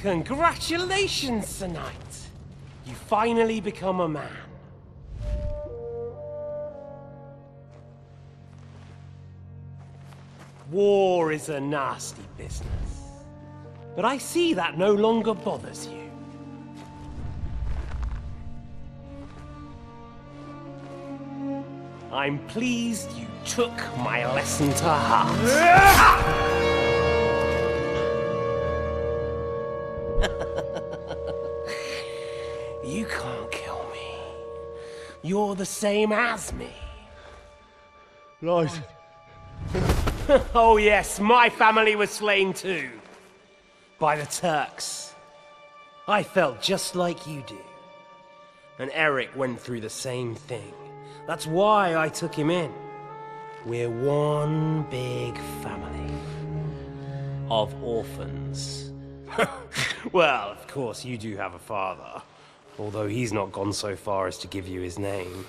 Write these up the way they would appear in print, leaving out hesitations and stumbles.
Congratulations, tonight. You finally become a man. War is a nasty business. But I see that no longer bothers you. I'm pleased you took my lesson to heart. You can't kill me. You're the same as me. Right. Oh yes, my family was slain too. By the Turks. I felt just like you do. And Eric went through the same thing. That's why I took him in. We're one big family. Of orphans. Well, of course you do have a father. Although he's not gone so far as to give you his name.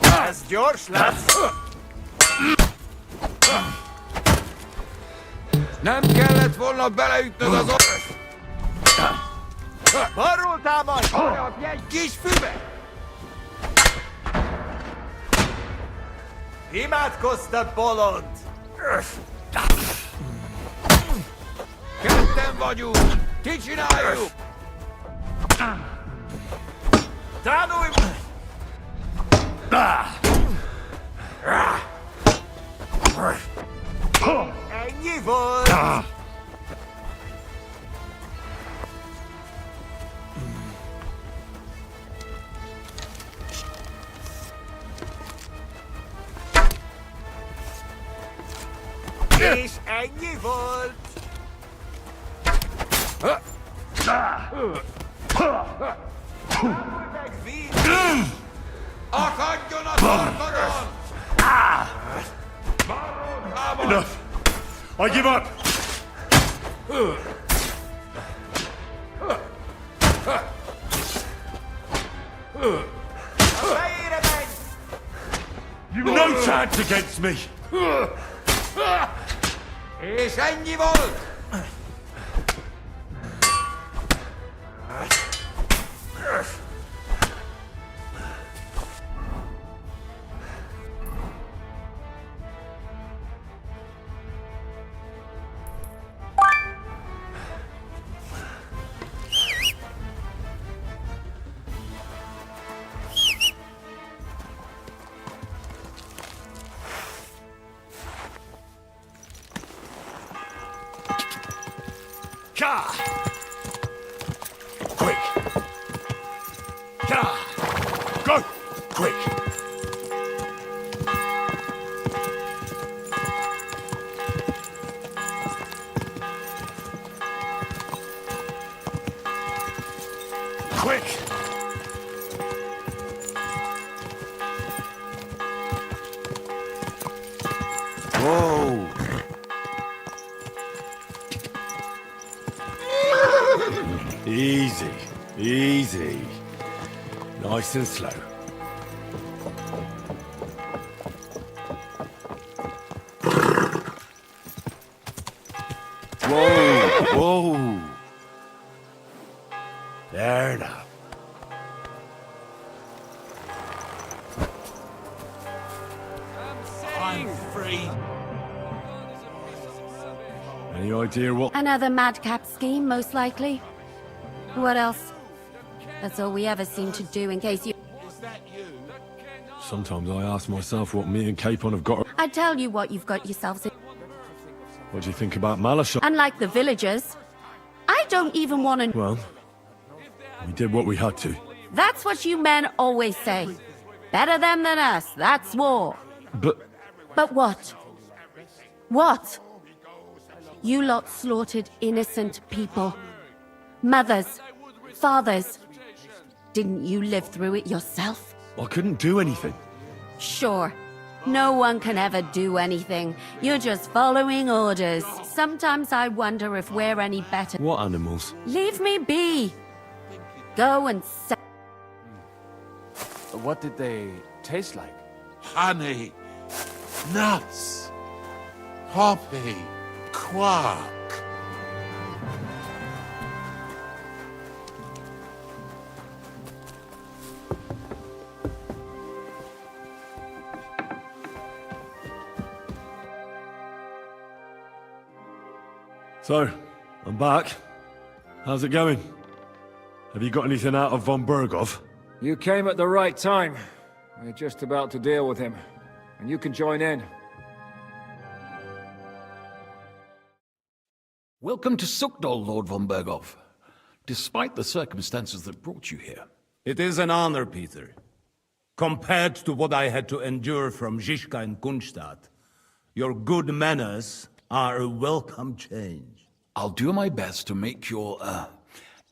Ez gyors lesz! Nem kellett volna beleütnöd az Balról támadj! Harapj egy kis füve! Imádkoztat, bolond! Ketten vagyunk! Kicsináljuk! Tanulj! Ennyi volt! Is en je volt. Enough. I give up. You've no chance against me. Is en je volt. Ka! Quick! Ka! Go! Quick! Quick! Whoa! Easy, easy. Nice and slow. Whoa, whoa. There now. I'm free. Any idea what? Another madcap scheme, most likely. What else? That's all we ever seem to do in case you... Sometimes I ask myself what me and Capon have got. I tell you what you've got yourselves in. What do you think about Malashar? Unlike the villagers, I don't even want to... Well, we did what we had to. That's what you men always say. Better them than us, that's war. But But what? What? You lot slaughtered innocent people. Mothers, fathers. Didn't you live through it yourself? I couldn't do anything. Sure. No one can ever do anything. You're just following orders. Sometimes I wonder if we're any better. What animals? Leave me be. Go and What did they taste like? Honey, nuts, poppy, quark. So, I'm back. How's it going? Have you got anything out of von Bergov? You came at the right time. We're just about to deal with him. And you can join in. Welcome to Suchdol, Lord von Bergov. Despite the circumstances that brought you here. It is an honor, Peter. Compared to what I had to endure from Zizka and Kunstadt, your good manners are a welcome change. I'll do my best to make your,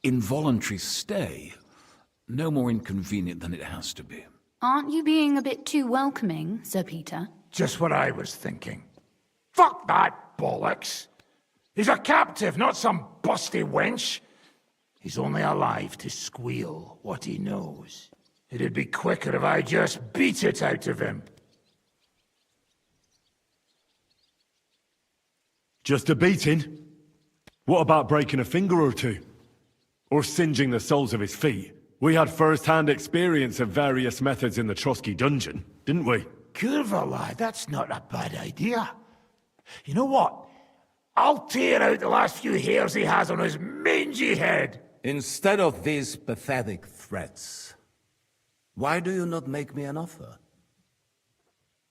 involuntary stay no more inconvenient than it has to be. Aren't you being a bit too welcoming, Sir Peter? Just what I was thinking. Fuck that bollocks. He's a captive, not some busty wench. He's only alive to squeal what he knows. It'd be quicker if I just beat it out of him. Just a beating? What about breaking a finger or two? Or singeing the soles of his feet? We had first-hand experience of various methods in the Trotsky dungeon, didn't we? Curva, lad, that's not a bad idea. You know what? I'll tear out the last few hairs he has on his mangy head. Instead of these pathetic threats, why do you not make me an offer?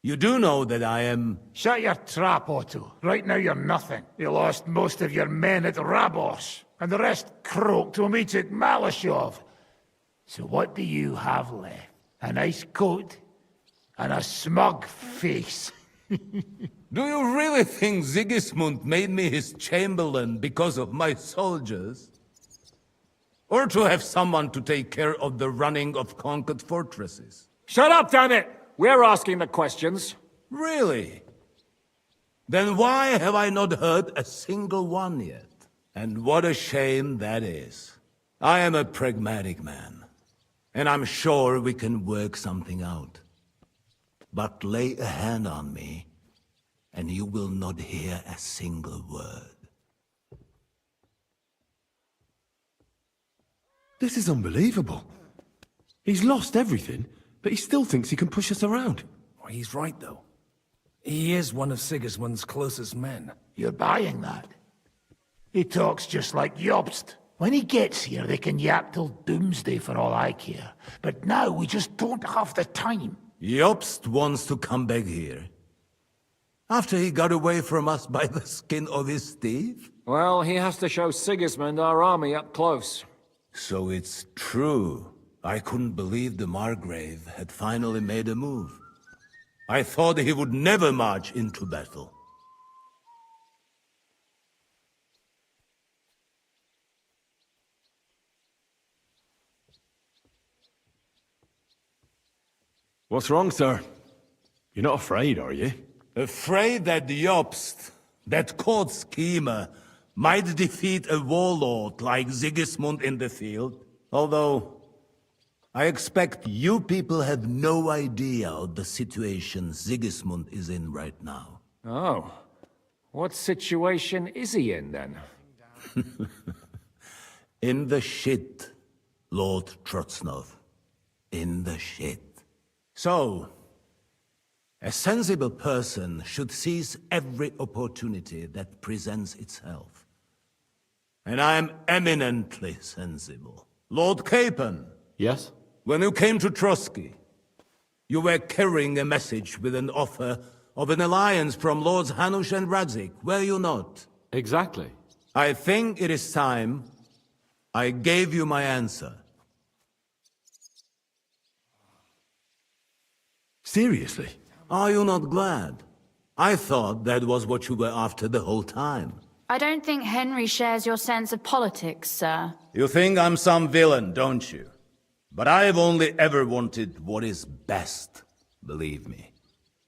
You do know that I am... Shut your trap, Otto. Right now you're nothing. You lost most of your men at Rabos, and the rest croaked when we took Malashov. So what do you have left? A nice coat and a smug face. Do you really think Sigismund made me his chamberlain because of my soldiers? Or to have someone to take care of the running of conquered fortresses? Shut up, damn it! We're asking the questions. Really? Then why have I not heard a single one yet? And what a shame that is. I am a pragmatic man, and I'm sure we can work something out. But lay a hand on me, and you will not hear a single word. This is unbelievable. He's lost everything, but he still thinks he can push us around. Well, he's right, though. He is one of Sigismund's closest men. You're buying that? He talks just like Jobst. When he gets here, they can yap till doomsday for all I care. But now we just don't have the time. Jobst wants to come back here. After he got away from us by the skin of his teeth? Well, he has to show Sigismund our army up close. So it's true. I couldn't believe the Margrave had finally made a move. I thought he would never march into battle. What's wrong, sir? You're not afraid, are you? Afraid that Jobst, that court schemer, might defeat a warlord like Sigismund in the field? Although, I expect you people have no idea of the situation Sigismund is in right now. Oh. What situation is he in, then? In the shit, Lord Trotsnov. In the shit. So, a sensible person should seize every opportunity that presents itself. And I am eminently sensible. Lord Capon. Yes? When you came to Trotsky, you were carrying a message with an offer of an alliance from Lords Hanush and Radzik, were you not? Exactly. I think it is time I gave you my answer. Seriously? Are you not glad? I thought that was what you were after the whole time. I don't think Henry shares your sense of politics, sir. You think I'm some villain, don't you? But I have only ever wanted what is best, believe me.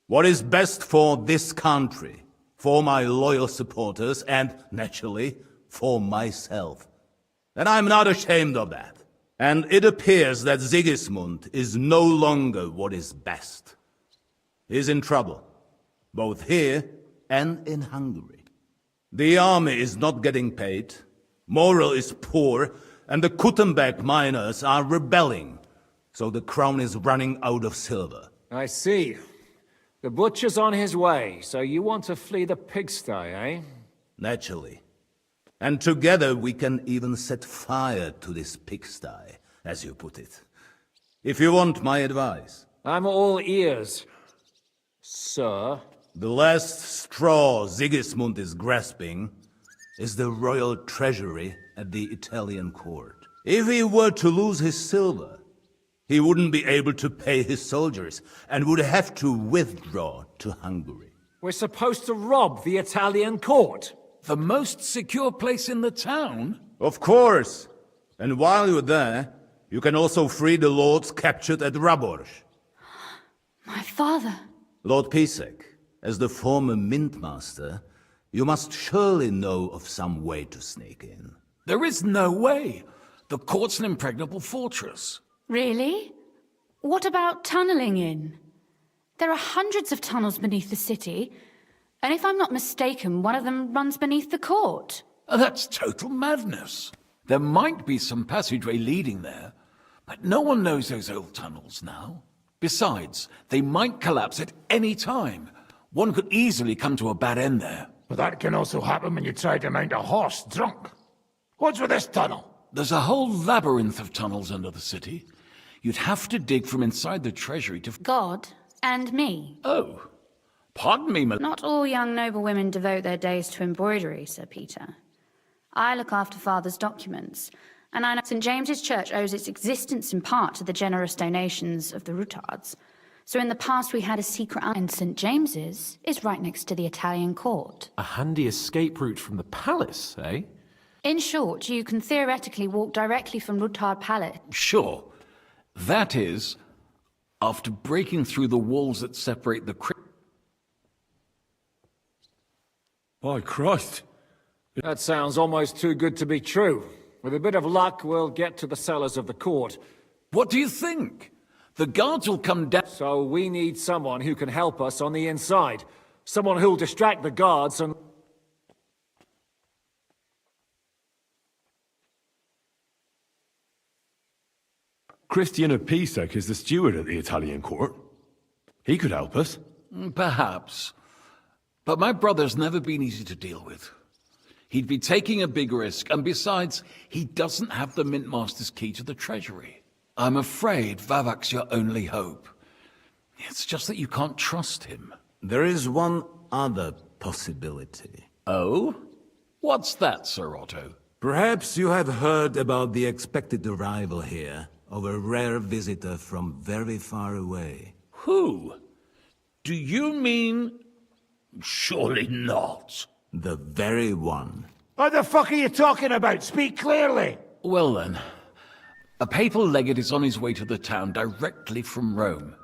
What is best for this country, for my loyal supporters, and, naturally, for myself. And I'm not ashamed of that. And it appears that Sigismund is no longer what is best. He's in trouble, both here and in Hungary. The army is not getting paid, morale is poor, and the Kuttenberg miners are rebelling, so the crown is running out of silver. I see. The butcher's on his way, so you want to flee the pigsty, eh? Naturally. And together we can even set fire to this pigsty, as you put it. If you want my advice. I'm all ears, sir. The last straw Sigismund is grasping is the royal treasury at the Italian court. If he were to lose his silver, he wouldn't be able to pay his soldiers and would have to withdraw to Hungary. We're supposed to rob the Italian court. The most secure place in the town? Of course. And while you're there, you can also free the lords captured at Raborsch. My father. Lord Pisek, as the former mintmaster, you must surely know of some way to sneak in. There is no way. The court's an impregnable fortress. Really? What about tunneling in? There are hundreds of tunnels beneath the city, and if I'm not mistaken, one of them runs beneath the court. That's total madness. There might be some passageway leading there, but no one knows those old tunnels now. Besides, they might collapse at any time. One could easily come to a bad end there. But that can also happen when you try to mount a horse drunk. What's with this tunnel? There's a whole labyrinth of tunnels under the city. You'd have to dig from inside the treasury to... God and me. Oh, pardon me, Not all young noblewomen devote their days to embroidery, Sir Peter. I look after Father's documents, and I know St. James's Church owes its existence in part to the generous donations of the Rutards. So in the past we had a secret and St. James's is right next to the Italian court. A handy escape route from the palace, eh? In short, you can theoretically walk directly from Ruthard Palace. Sure. That is, after breaking through the walls that separate the By Christ. That sounds almost too good to be true. With a bit of luck, we'll get to the cellars of the court. What do you think? The guards will come down. So we need someone who can help us on the inside. Someone who'll distract the guards and... Christian of Pisek is the steward at the Italian court. He could help us. Perhaps. But my brother's never been easy to deal with. He'd be taking a big risk, and besides, he doesn't have the Mint Master's key to the treasury. I'm afraid Vavak's your only hope. It's just that you can't trust him. There is one other possibility. Oh? What's that, Sir Otto? Perhaps you have heard about the expected arrival here of a rare visitor from very far away. Who? Do you mean... Surely not. The very one. What the fuck are you talking about? Speak clearly! Well then, a papal legate is on his way to the town directly from Rome.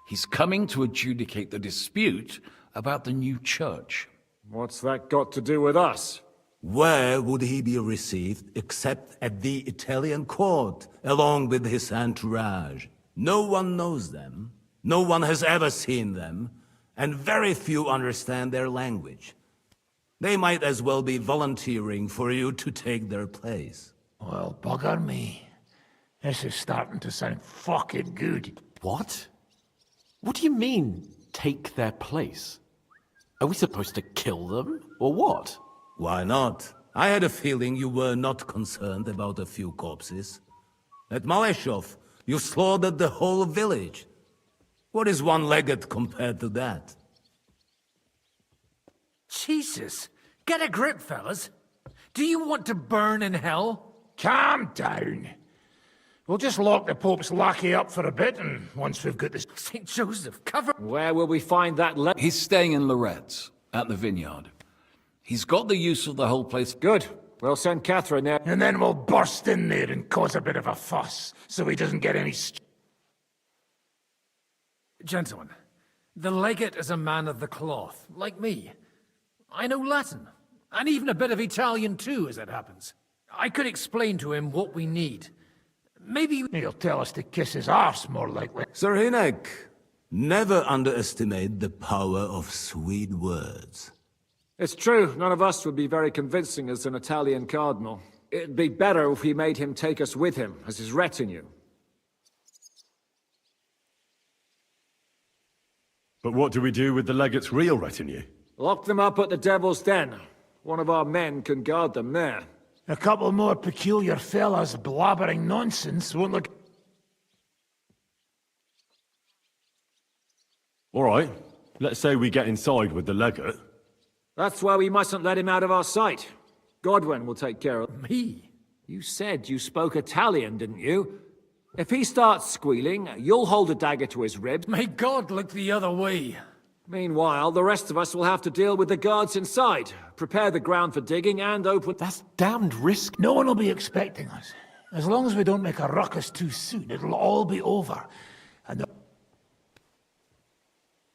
He's coming to adjudicate the dispute about the new church. What's that got to do with us? Where would he be received except at the Italian court, along with his entourage? No one knows them, no one has ever seen them, and very few understand their language. They might as well be volunteering for you to take their place. Well, bugger me. This is starting to sound fucking good. What? What do you mean, take their place? Are we supposed to kill them, or what? Why not? I had a feeling you were not concerned about a few corpses. At Maleshov, you slaughtered the whole village. What is one legate compared to that? Jesus! Get a grip, fellas. Do you want to burn in hell? Calm down. We'll just lock the Pope's lackey up for a bit, and once we've got this... St. Joseph, cover... Where will we find that He's staying in Loretz, at the vineyard. He's got the use of the whole place. Good. We'll send Catherine there. And then we'll burst in there and cause a bit of a fuss, so he doesn't get any... Gentlemen, the legate is a man of the cloth, like me. I know Latin, and even a bit of Italian too, as it happens. I could explain to him what we need. Maybe... He'll tell us to kiss his arse, more likely. Sir Hinek, never underestimate the power of sweet words. It's true, none of us would be very convincing as an Italian cardinal. It'd be better if we made him take us with him, as his retinue. But what do we do with the legate's real retinue? Lock them up at the Devil's Den. One of our men can guard them there. A couple more peculiar fellas blabbering nonsense won't look... All right, let's say we get inside with the legate. That's why we mustn't let him out of our sight. Godwin will take care of... me? You said you spoke Italian, didn't you? If he starts squealing, you'll hold a dagger to his ribs. May God look the other way. Meanwhile, the rest of us will have to deal with the guards inside, prepare the ground for digging, and open... That's damned risky. No one will be expecting us. As long as we don't make a ruckus too soon, it'll all be over. And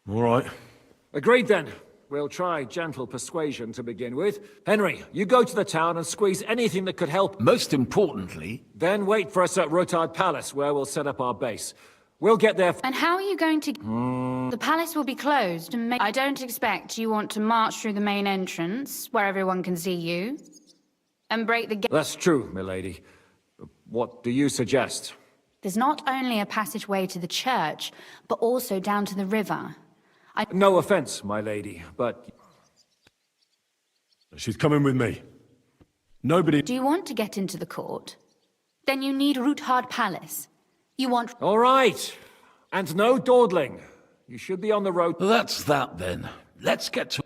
All right. Agreed then. We'll try gentle persuasion to begin with. Henry, you go to the town and squeeze anything that could help. Most importantly... Then wait for us at Rotard Palace, where we'll set up our base. We'll get there... And how are you going to... The palace will be closed and I don't expect you want to march through the main entrance, where everyone can see you, and break the gate. That's true, milady. What do you suggest? There's not only a passageway to the church, but also down to the river. No offense, my lady, but... She's coming with me. Nobody... Do you want to get into the court? Then you need Ruthard Palace. You want... All right. And no dawdling. You should be on the road... That's that then. Let's get to...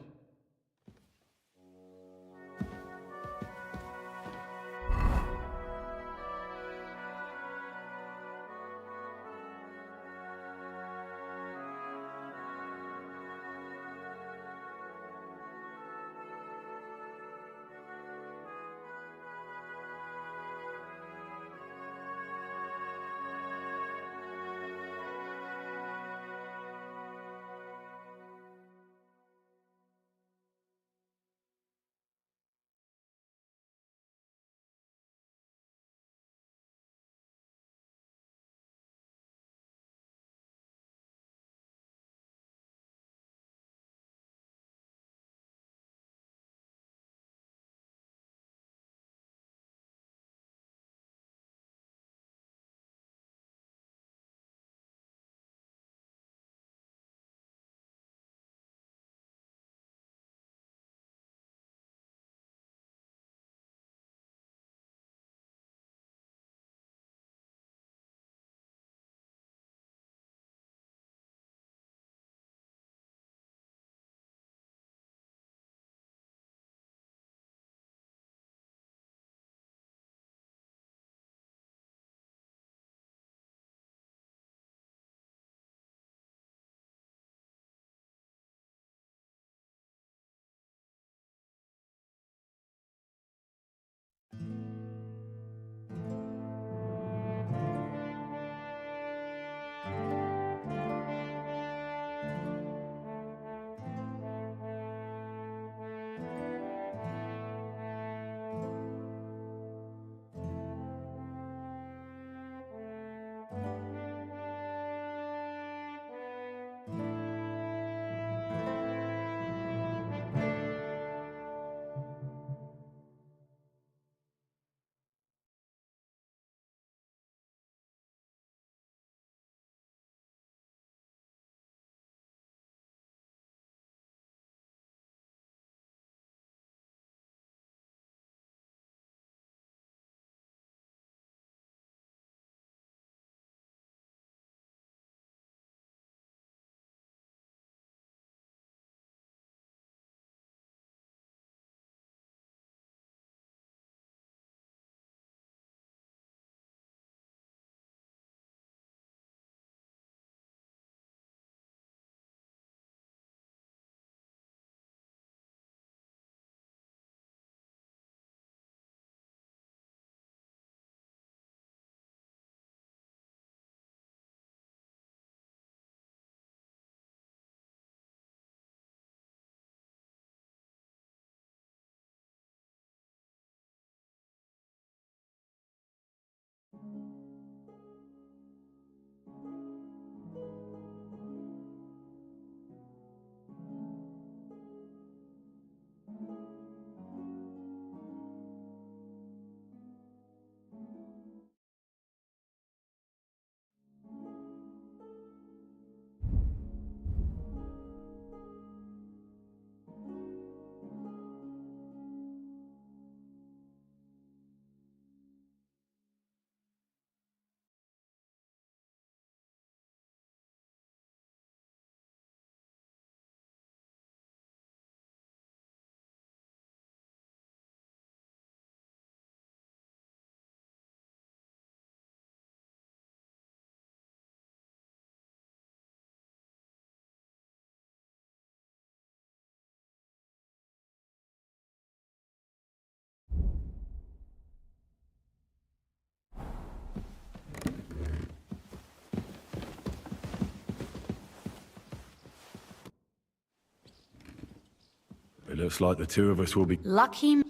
looks like the two of us will be... Lucky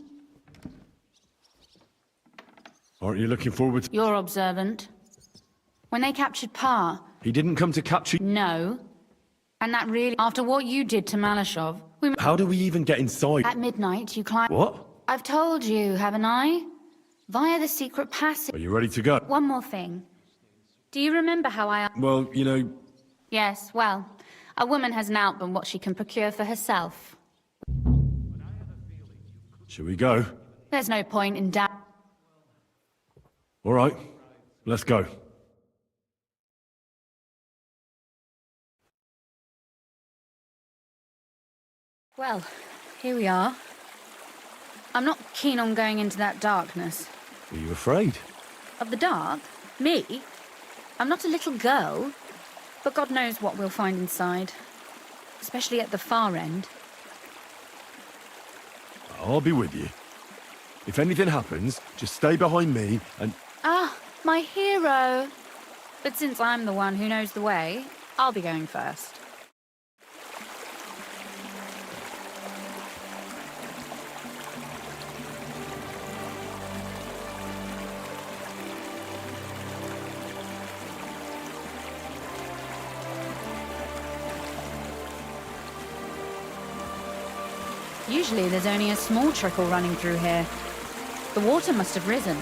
Aren't you looking forward to... you're observant. When they captured Pa, He didn't come to capture... no. And that really... After what you did to Malashov, we... How do we even get inside? At midnight, you climbed... What? I've told you, haven't I? Via the secret passage... Are you ready to go? One more thing. Do you remember how I... Well, you know... Yes, well, a woman has an outburn what she can procure for herself. Shall we go? There's no point in doubt. All right, let's go. Well, here we are. I'm not keen on going into that darkness. Are you afraid? Of the dark? Me? I'm not a little girl. But God knows what we'll find inside. Especially at the far end. I'll be with you. If anything happens, just stay behind me and... Ah, my hero! But since I'm the one who knows the way, I'll be going first. Usually there's only a small trickle running through here. The water must have risen.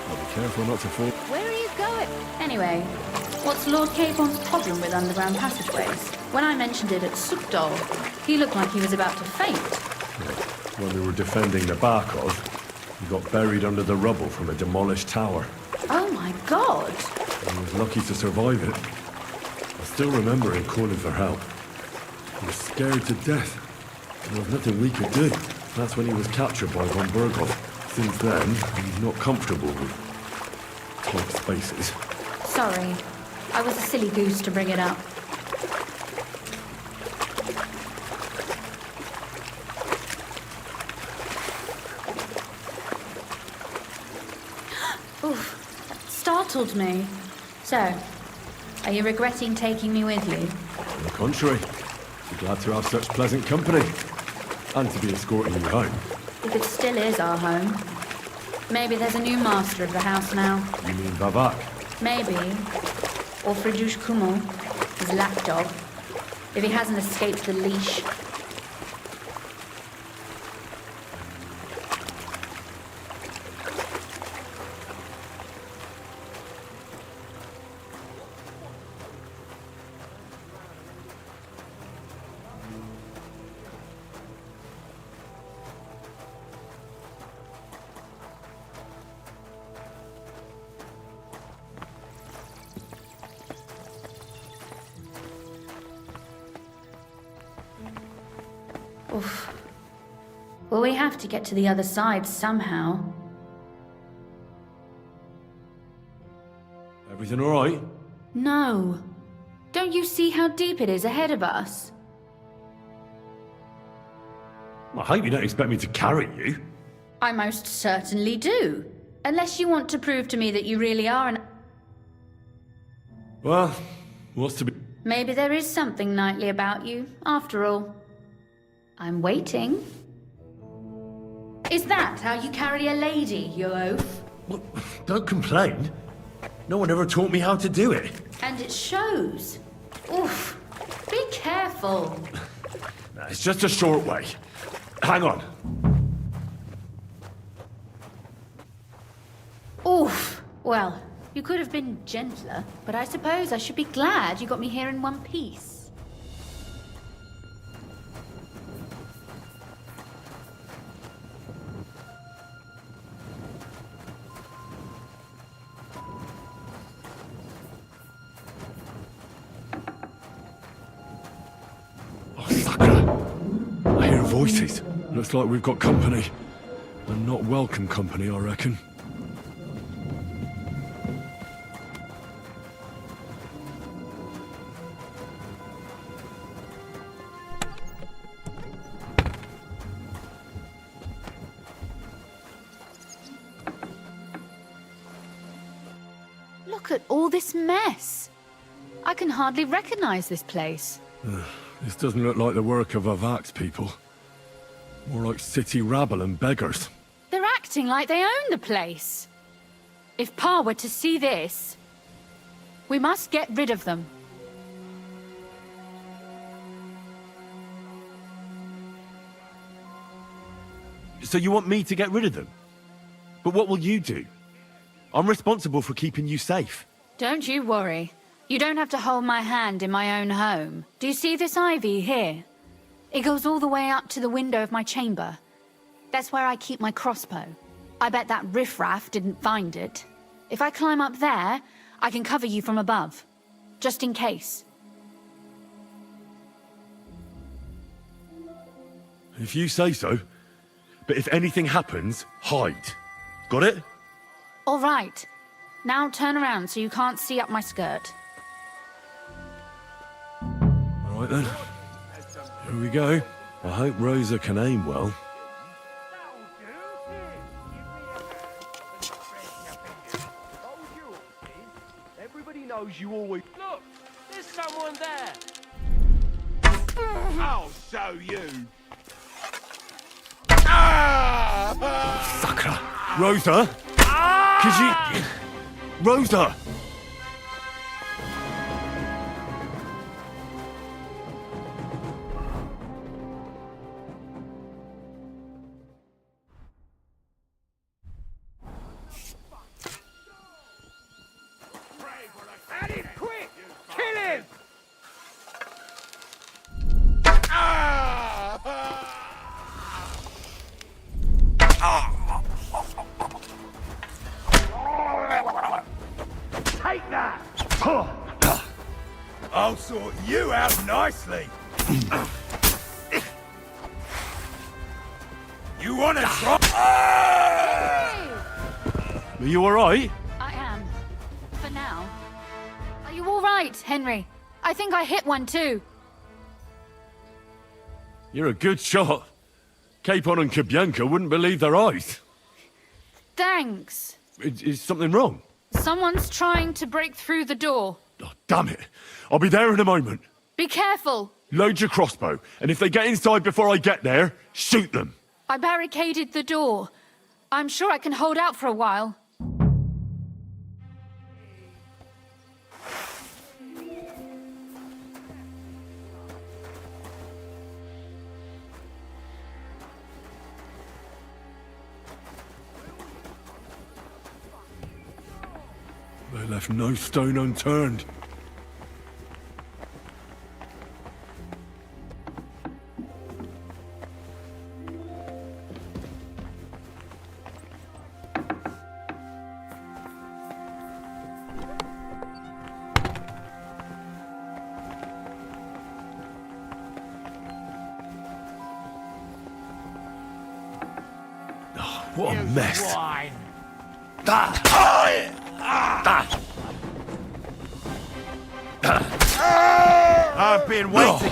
I'll be careful not to fall. Where are you going? Anyway, what's Lord Capon's problem with underground passageways? When I mentioned it at Suchdol, he looked like he was about to faint. When we were defending the Barkov, he got buried under the rubble from a demolished tower. Oh my God! He was lucky to survive it. I still remember him calling for help. He was scared to death. There was nothing we could do. That's when he was captured by von Berghoff. Since then, he's not comfortable with tight spaces. Sorry. I was a silly goose to bring it up. Oof, that startled me. So, are you regretting taking me with you? On the contrary, we're glad to have such pleasant company. And to be escorting you home. If it still is our home. Maybe there's a new master of the house now. You mean Vavak? Maybe. Or Fridush Kumo, his lapdog. If he hasn't escaped the leash. Oof. Well, we have to get to the other side somehow. Everything all right? No. Don't you see how deep it is ahead of us? I hope you don't expect me to carry you. I most certainly do. Unless you want to prove to me that you really are an... Well, what's to be... Maybe there is something knightly about you, after all. I'm waiting. Is that how you carry a lady, you oaf? Well, don't complain. No one ever taught me how to do it. And it shows. Oof. Be careful. Nah, it's just a short way. Hang on. Oof. Well, you could have been gentler, but I suppose I should be glad you got me here in one piece. I hear voices. Looks like we've got company. And not welcome company, I reckon. Look at all this mess. I can hardly recognize this place. This doesn't look like the work of Avak's people. More like city rabble and beggars. They're acting like they own the place. If Pa were to see this, we must get rid of them. So you want me to get rid of them? But what will you do? I'm responsible for keeping you safe. Don't you worry. You don't have to hold my hand in my own home. Do you see this ivy here? It goes all the way up to the window of my chamber. That's where I keep my crossbow. I bet that riffraff didn't find it. If I climb up there, I can cover you from above. Just in case. If you say so. But if anything happens, hide. Got it? All right. Now turn around so you can't see up my skirt. All right then. Here we go. I hope Rosa can aim well. Everybody knows you always... Look! There's someone there! I'll show you. Sucker! Rosa! Could you... Rosa! At him, quick! Kill him! Take that! I'll sort you out nicely. You wanna try? Are you alright? I am. For now. Are you all right, Henry? I think I hit one too. You're a good shot. Capon and Cabianca wouldn't believe their eyes. Thanks. Is something wrong? Someone's trying to break through the door. Oh, damn it. I'll be there in a moment. Be careful. Load your crossbow, and if they get inside before I get there, shoot them. I barricaded the door. I'm sure I can hold out for a while. They left no stone unturned. Oh, what a mess. Swine. I've been waiting.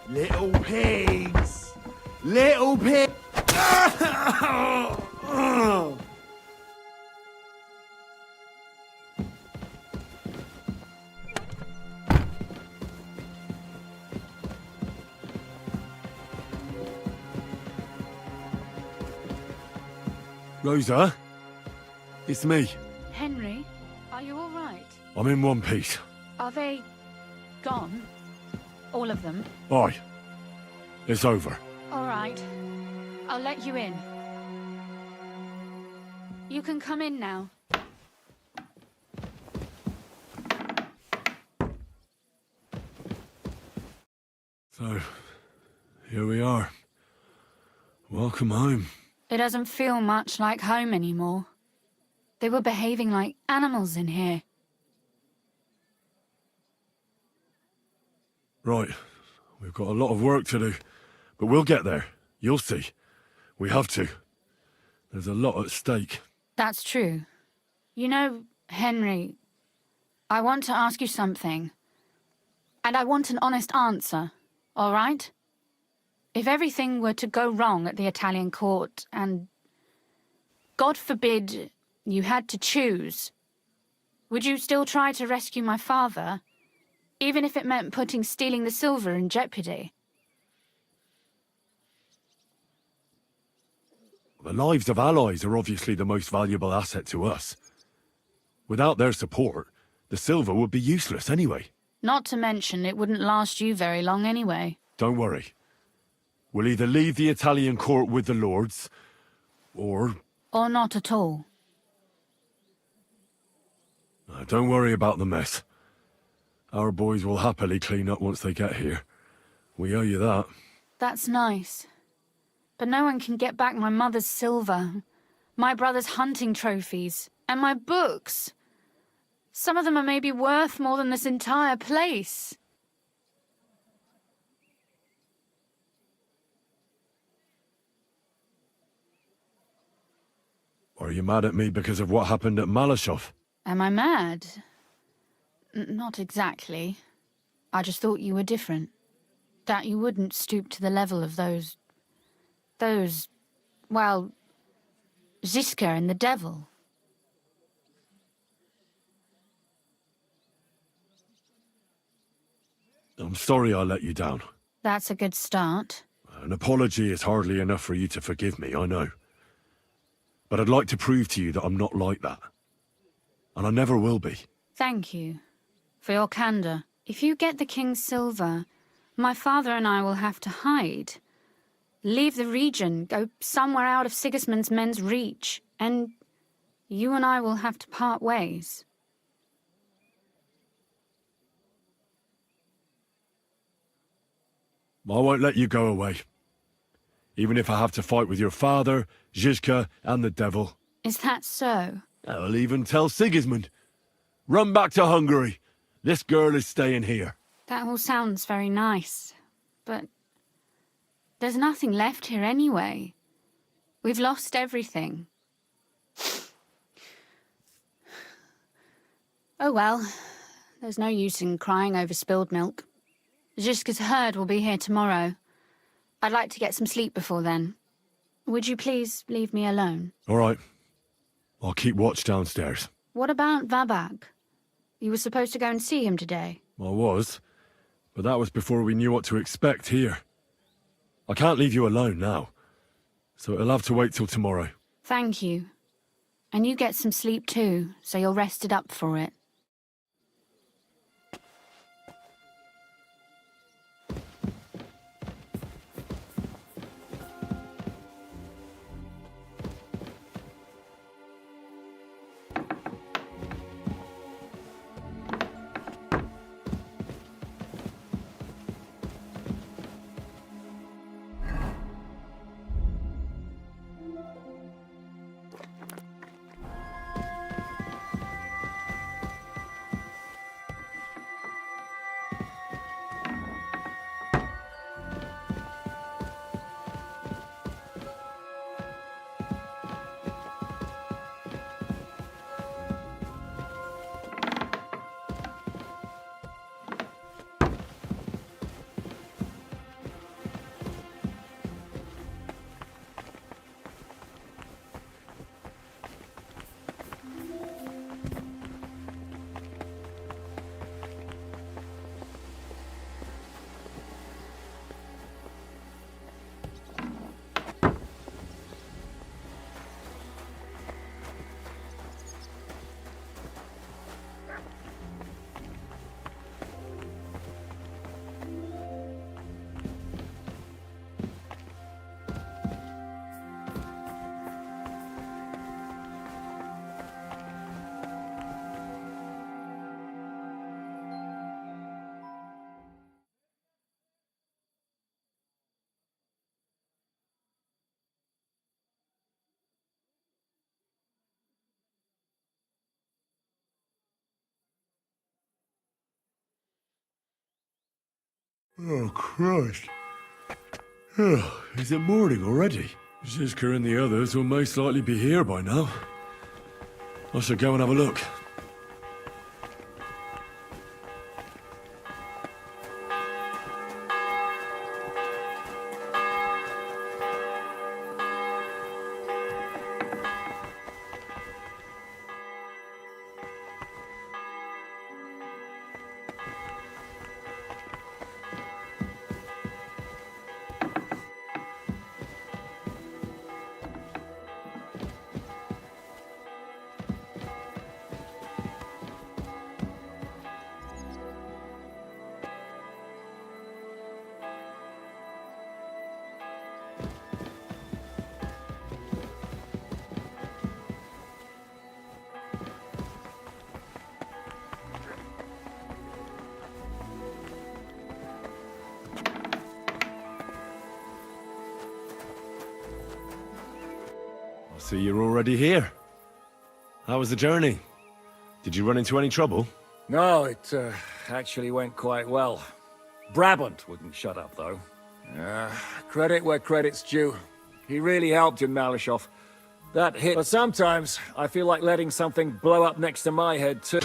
Little pigs! Little pigs! Rosa? It's me. Henry, are you all right? I'm in one piece. Are they gone? All of them? Aye. It's over. All right. I'll let you in. You can come in now. So, here we are. Welcome home. It doesn't feel much like home anymore. They were behaving like animals in here. Right. We've got a lot of work to do, but we'll get there. You'll see. We have to. There's a lot at stake. That's true. You know, Henry, I want to ask you something. And I want an honest answer, all right? If everything were to go wrong at the Italian court and, God forbid, you had to choose, would you still try to rescue my father, even if it meant putting stealing the silver in jeopardy? The lives of allies are obviously the most valuable asset to us. Without their support, the silver would be useless anyway. Not to mention, it wouldn't last you very long anyway. Don't worry. We'll either leave the Italian court with the lords, or... Or not at all. Don't worry about the mess. Our boys will happily clean up once they get here. We owe you that. That's nice. But no one can get back my mother's silver, my brother's hunting trophies, and my books. Some of them are maybe worth more than this entire place. Are you mad at me because of what happened at Malashov? Am I mad? Not exactly. I just thought you were different. That you wouldn't stoop to the level of those, well, Ziska and the devil. I'm sorry I let you down. That's a good start. An apology is hardly enough for you to forgive me, I know. But I'd like to prove to you that I'm not like that. And I never will be. Thank you for your candor. If you get the king's silver, my father and I will have to hide. Leave the region, go somewhere out of Sigismund's men's reach, and you and I will have to part ways. I won't let you go away. Even if I have to fight with your father, Zizka, and the devil. Is that so? I'll even tell Sigismund. Run back to Hungary. This girl is staying here. That all sounds very nice, but there's nothing left here anyway. We've lost everything. Oh well, there's no use in crying over spilled milk. Zizka's herd will be here tomorrow. I'd like to get some sleep before then. Would you please leave me alone? All right. I'll keep watch downstairs. What about Vabak? You were supposed to go and see him today. I was, but that was before we knew what to expect here. I can't leave you alone now, so it'll have to wait till tomorrow. Thank you. And you get some sleep too, so you're rested up for it. Oh, Christ. Oh, is it morning already? Zizka and the others will most likely be here by now. I should go and have a look. So you're already here. How was the journey? Did you run into any trouble? No, it actually went quite well. Brabant wouldn't shut up, though. Credit where credit's due. He really helped in Malishov. That hit. But sometimes I feel like letting something blow up next to my head, too.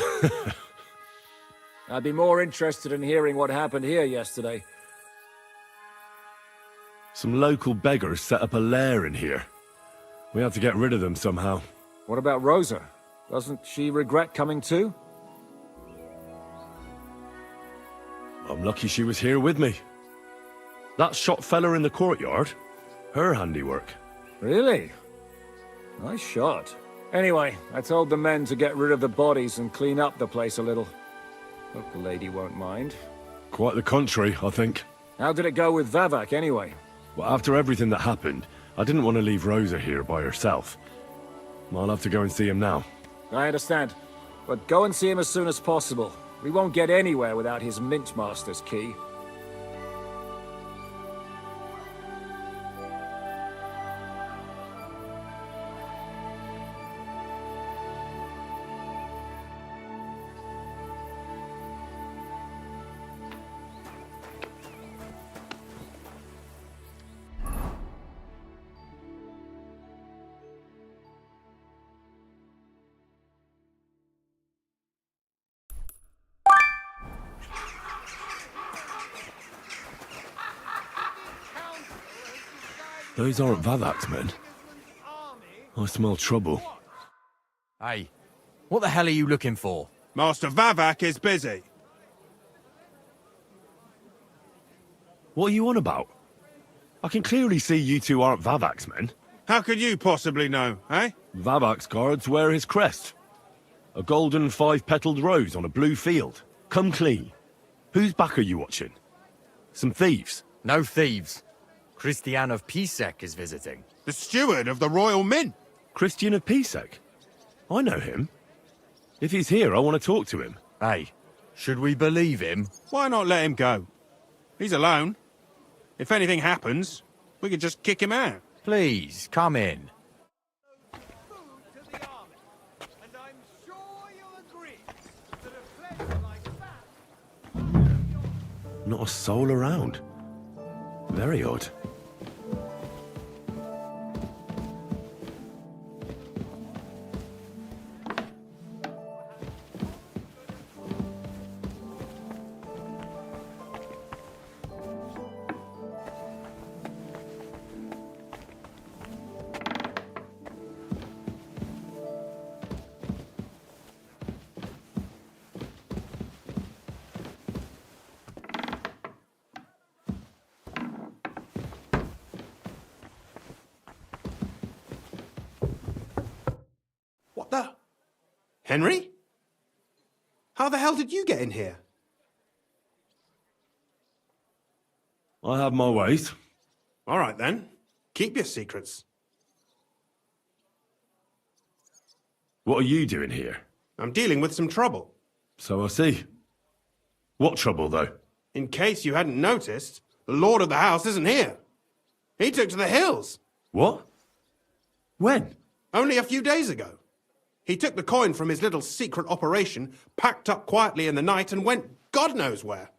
I'd be more interested in hearing what happened here yesterday. Some local beggars set up a lair in here. We had to get rid of them somehow. What about Rosa? Doesn't she regret coming too? I'm lucky she was here with me. That shot fella in the courtyard, her handiwork. Really? Nice shot. Anyway, I told the men to get rid of the bodies and clean up the place a little. Hope the lady won't mind. Quite the contrary, I think. How did it go with Vavak, anyway? Well, after everything that happened, I didn't want to leave Rosa here by herself. I'll have to go and see him now. I understand. But go and see him as soon as possible. We won't get anywhere without his Mint Master's key. Those aren't Vavak's men. I smell trouble. Hey, what the hell are you looking for? Master Vavak is busy. What are you on about? I can clearly see you two aren't Vavak's men. How could you possibly know, eh? Vavak's guards wear his crest. A golden five-petaled rose on a blue field. Come clean. Whose back are you watching? Some thieves? No thieves. Christian of Pisek is visiting. The steward of the Royal Mint. Christian of Pisek? I know him. If he's here, I want to talk to him. Hey, should we believe him? Why not let him go? He's alone. If anything happens, we could just kick him out. Please, come in. Not a soul around. Very odd. What the? Henry? How the hell did you get in here? I have my ways. All right then. Keep your secrets. What are you doing here? I'm dealing with some trouble. So I see. What trouble, though? In case you hadn't noticed, the lord of the house isn't here. He took to the hills. What? When? Only a few days ago. He took the coin from his little secret operation, packed up quietly in the night, and went God knows where.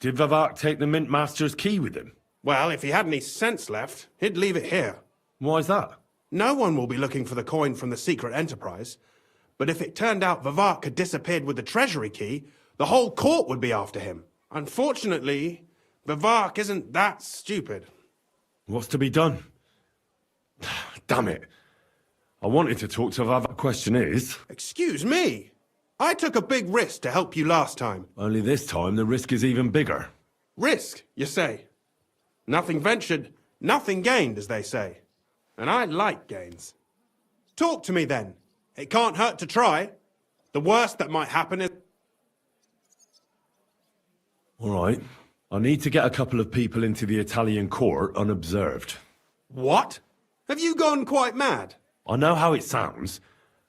Did Vavak take the Mint Master's key with him? Well, if he had any sense left, he'd leave it here. Why's that? No one will be looking for the coin from the secret enterprise. But if it turned out Vavak had disappeared with the treasury key, the whole court would be after him. Unfortunately, Vavak isn't that stupid. What's to be done? Damn it. I wanted to talk to Vavak. Question is... Excuse me. I took a big risk to help you last time. Only this time the risk is even bigger. Risk, you say? Nothing ventured, nothing gained, as they say. And I like gains. Talk to me then. It can't hurt to try. The worst that might happen is... All right. I need to get a couple of people into the Italian court unobserved. What? Have you gone quite mad? I know how it sounds,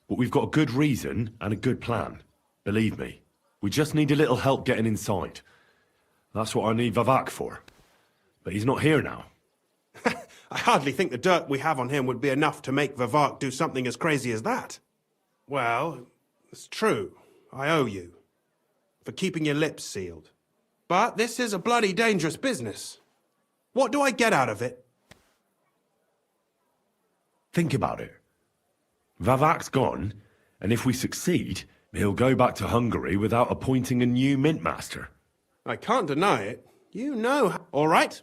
but we've got a good reason and a good plan. Believe me. We just need a little help getting inside. That's what I need Vavak for. But he's not here now. I hardly think the dirt we have on him would be enough to make Vavak do something as crazy as that. Well, it's true. I owe you. For keeping your lips sealed. But this is a bloody dangerous business. What do I get out of it? Think about it. Vavak's gone, and if we succeed, he'll go back to Hungary without appointing a new mint master. I can't deny it. You know... All right.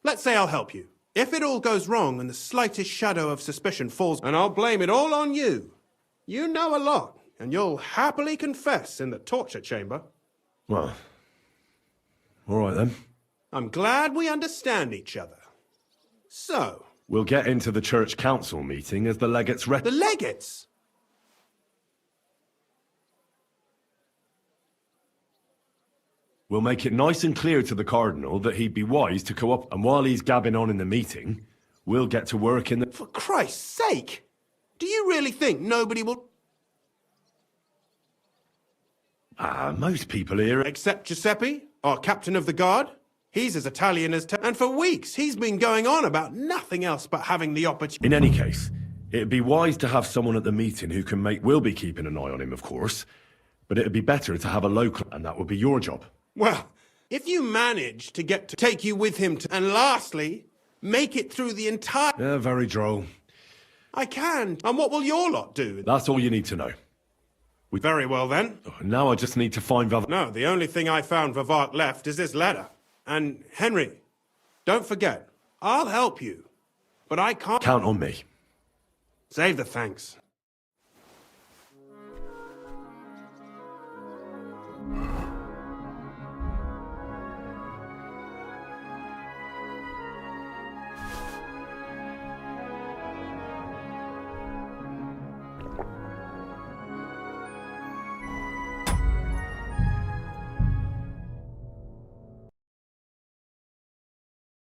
Let's say I'll help you. If it all goes wrong and the slightest shadow of suspicion falls, and I'll blame it all on you. You know a lot, and you'll happily confess in the torture chamber. Well, all right then. I'm glad we understand each other. So... We'll get into the church council meeting as the legates The legates? We'll make it nice and clear to the Cardinal that he'd be wise to cooperate, and while he's gabbing on in the meeting, we'll get to work in the... For Christ's sake! Do you really think nobody will... Most people here... Except Giuseppe, our captain of the guard? He's as Italian as... And for weeks, he's been going on about nothing else but having the opportunity... In any case, it'd be wise to have someone at the meeting who can make... We'll be keeping an eye on him, of course, but it'd be better to have a local, and that would be your job. Well, if you manage to get to take you with him to... And lastly, make it through the entire... Yeah, very droll. I can. And what will your lot do? That's all you need to know. Very well, then. Now I just need to find Vavak. No, the only thing I found Vavak left is this letter. And, Henry, don't forget, I'll help you. But I can't... Count on me. Save the thanks.